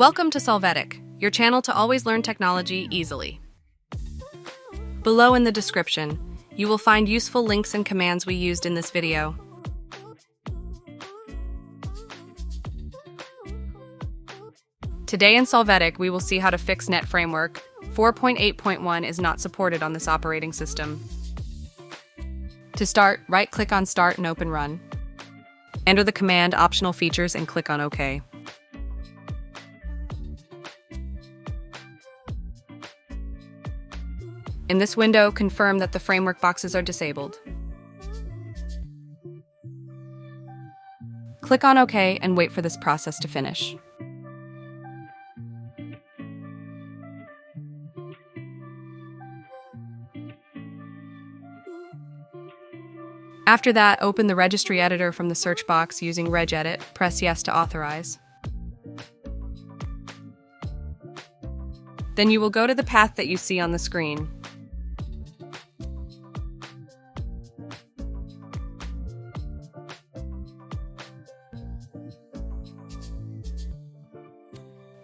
Welcome to Solvetic, your channel to always learn technology easily. Below in the description, you will find useful links and commands we used in this video. Today in Solvetic, we will see how to fix Net Framework. 4.8.1 is not supported on this operating system. To start, right-click on Start and open Run. Enter the command Optional Features and click on OK. In this window, confirm that the framework boxes are disabled. Click on OK and wait for this process to finish. After that, open the registry editor from the search box using regedit, press Yes to authorize. Then you will go to the path that you see on the screen.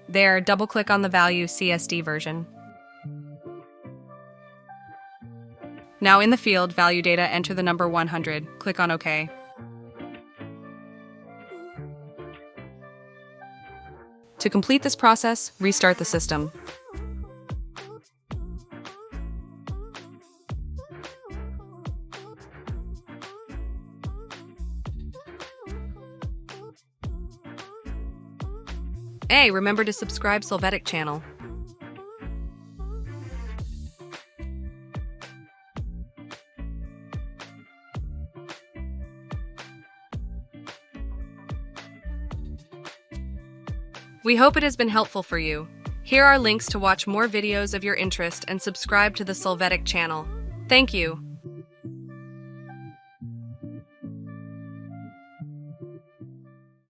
There, double-click on the value CSD version. Now in the field Value Data, enter the number 100. Click on OK. To complete this process, restart the system. Hey, remember to subscribe Solvetic channel. We hope it has been helpful for you. Here are links to watch more videos of your interest and subscribe to the Solvetic channel. Thank you.